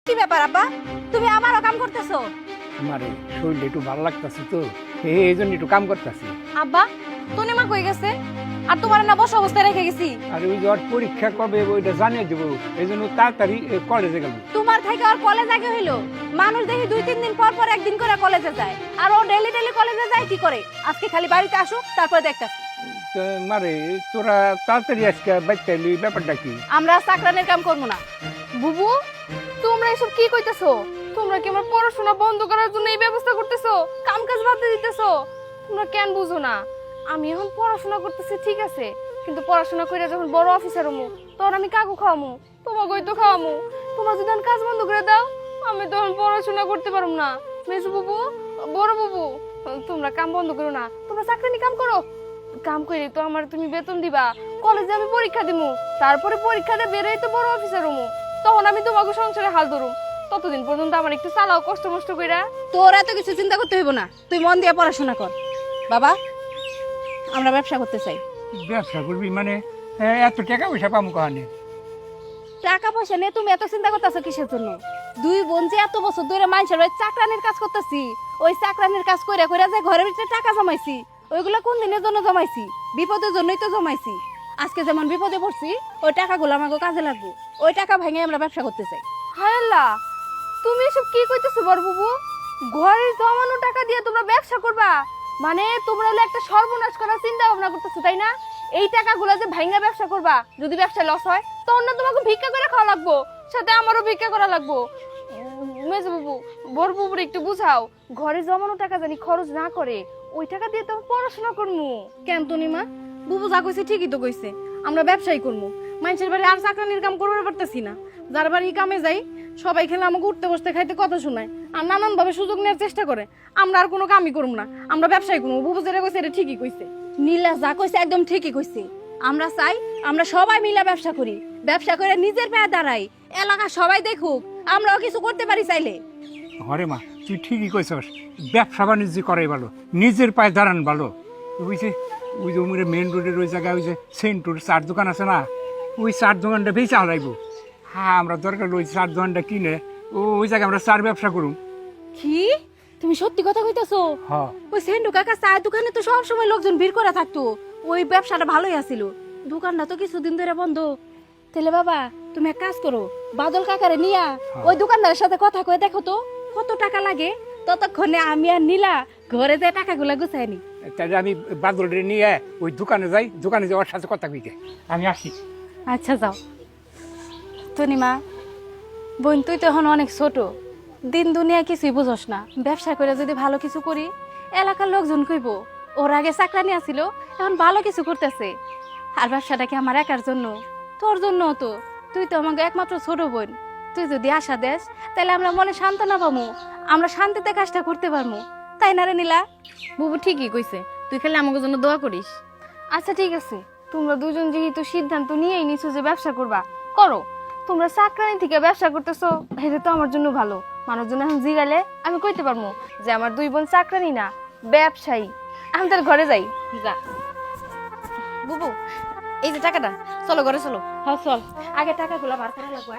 কি ব্যাপার আব্বা, তুমি আমারও কাম করতেছো? মারে শরীরটা একটু ভালো লাগতেছে তো, এই জন্য একটু কাম করতেছি। আব্বা, তনিমা কই গেছে? আর তোমার না বসা অবস্থায় রেখে গেছি। আর ওই যে ওর পরীক্ষা কবে ওইটা জানিয়ে দেবো, এই জন্য তাড়াতাড়ি কলেজে গেল। তোমার থেকে আর কলেজ আগে হইলো? মানুষ দেখি 2-3 দিন পর পর একদিন করে কলেজে যায়, আর ও ডেইলি ডেইলি কলেজে যায় কি করে? আজকে খালি বাড়িতে আসুক, তারপরে দেখতাছি। মারে তোরা তাড়াতাড়ি আজকে বাইতে এলি, ব্যাপারটা কি? আমরা চাকরানের কাম করবো না। বুবু, তোমরা এসব কি কইতেছো? তোমরা কি আমার পড়াশোনা বন্ধ করার জন্য এই ব্যবস্থা করতেছো? কাম কাজ বাদ দিয়ে দিতেছো? তোমরা কেন বুঝো না? আমি এখন পড়াশোনা করতেছি ঠিক আছে, কিন্তু পড়াশোনা করে যখন বড় অফিসার হমু তখন আমি কাকু খাওয়ামু, তোমাকেই তো খাওয়ামু। তোমরা যদি এখন কাজ বন্ধ করে দাও, আমি তখন পড়াশোনা করতে পারবো না। মেজু বুবু, বড় বুবু, তোমরা কাম বন্ধ করো না, তোমরা চাকরি কাম করো। কাম করে তো আমার তুমি বেতন দিবা, কলেজে আমি পরীক্ষা দিমু, তারপরে পরীক্ষাতে বেরোই তো বড় অফিসার হমু, তখন আমি তোমাকে সংসারে হাল ধরুম। ততদিন পর্যন্ত আমার একটু চালাও কষ্ট মষ্ট কইরা। তোর এত কিছু চিন্তা করতে হইব না, তুই মন দিয়ে পড়াশোনা কর। বাবা, আমরা ব্যবসা করতে চাই। ব্যবসা করবি মানে? এত টাকা পয়সা পাবো কাহানে? টাকা পয়সা নিয়ে তুমি এত চিন্তা করতেছো কিসের জন্য? দুই বোন যে এত বছর ধরে মানুষের ওই চাকরানির কাজ করতেছি, ওই চাকরানির কাজ কইরা কইরা যে ঘরের ভিতরে টাকা জমাইছি, ওইগুলো কোন দিনের জন্য জমাইছি? বিপদের জন্যই তো জমাইছি। আজকে যেমন বিপদে পড়ছি, ওই টাকাগুলো আমাকে কাজে লাগবে। ওই টাকা ভেঙে আমরা ব্যবসা করতে চাই। হায় আল্লাহ, তুমি এসব কি কইতেছো বড় বুবু? ঘরের জমানো টাকা দিয়ে তোমরা ব্যবসা করবা? মানে তোমরা হলো একটা সর্বনাশ করার চিন্তা ভাবনা করতেছো, তাই না? এই টাকাগুলো যে ভাঙা ব্যবসা করবা, যদি ব্যবসা লস হয় তখন না তোমাকে ভিক্ষা করে খাওয়া লাগবো, সাথে আমারও ভিক্ষা করা লাগবো। মেজো বাবু, বড় বুবুর একটু বুঝাও, ঘরে জমানো টাকা জানি খরচ না করে, ওই টাকা দিয়ে তো পড়াশোনা করবো। কেন তনিমা? বুবু যা কইছে ঠিকই তো কইছে, আমরা ব্যবসাই করবো। মানুষের বাড়ি আর চাকরানির কাম করতে পারতেছি না। যার বাড়ি কামে যাই, সবাই খেলে আমাকে উঠতে বসতে খাইতে কথা শোনায়, আর নানান ভাবে সুযোগ নেওয়ার চেষ্টা করে। আমরা আর কোনো কামই করবো না, আমরা ব্যবসাই করবো। বুবু যেটা কইছে এটা ঠিকই কইছে। নীলা যা কইছে একদম ঠিকই কইছে। আমরা চাই আমরা সবাই মিলে ব্যবসা করি, ব্যবসা করে নিজের পায়ে দাঁড়াই, এলাকা সবাই দেখুক আমরাও কিছু করতে পারি চাইলে। হরে মা, তুই ঠিকই কইছস, ব্যবসা বাণিজ্য করাই ভালো, নিজের পায়ে দাঁড়ান ভালো। ওই যে উমরে মেন রোডের ওই জায়গায় ওই যে সেন্টুর চার দোকান আছে না, ওই চার দোকানটা বেশি হারাইবো। হ্যাঁ, আমরা দরকার ওই চার দোকানটা কিনে ওই জায়গায় আমরা চার ব্যবসা করুম। কি তুমি সত্যি কথা কইতাছো? হ্যাঁ, ওই সেন্টু কাকা চায়ের দোকানে তো সব সময় লোকজন ভিড় করে থাকতো, ওই ব্যবসাটা ভালোই আছিল। দোকানটা তো কিছুদিন ধরে বন্ধ। তাহলে বাবা তুমি এক কাজ করো, বাদল কাকারে নিয়া ওই দোকানদারের সাথে কথা কয়ে দেখো তো কত টাকা লাগে। ততক্ষণে আমি আর নীলা ঘরে যে টাকাগুলা গুছাই নি। তাহলে আমি বাদলরে নিয়ে ওই দোকানে যাই, দোকানে যাওয়ার সাথে কথা কইতে আমি আসি। আচ্ছা যাও। তনিমা বোন, তুই তো এখন অনেক ছোট, দিন দুনিয়া কিছুই বুঝস না। ব্যবসা করে যদি ভালো কিছু করি, এলাকার লোকজন কইব ওর আগে চাকরানি আছিল, এখন ভালো কিছু করতেছে। আর ব্যবসাটা কি আমার একার জন্য? তোর জন্য তো। তুই তো আমাকে একমাত্র ছোট বোন। তুই যদি আশা দেস, তাহলে আমরা মনে সান্ত্বনা পাবো, আমরা শান্তিতে কাজটা করতে পারবো, তাই না রে নীলা? বুবু ঠিকই কইছে, তুই খালি আমাকে জন্য দোয়া করিস। আচ্ছা ঠিক আছে, তোমরা দুজন যেহেতু সিদ্ধান্ত নিয়েই নিছো যে ব্যবসা করবা, করো। তোমরা চাকরানি থেকে ব্যবসা করতেছো, এটা তো আমার জন্য ভালো। মানুষজন এখন জিগালে আমি কইতে পারবো যে আমার দুই বোন চাকরানি না, ব্যবসায়ী। আমি তার ঘরে যাই। যা বুবু, এই যে টাকাটা, চলো ঘরে চলো। হ্যাঁ চল, আগে টাকাগুলো বার করা লাগবে।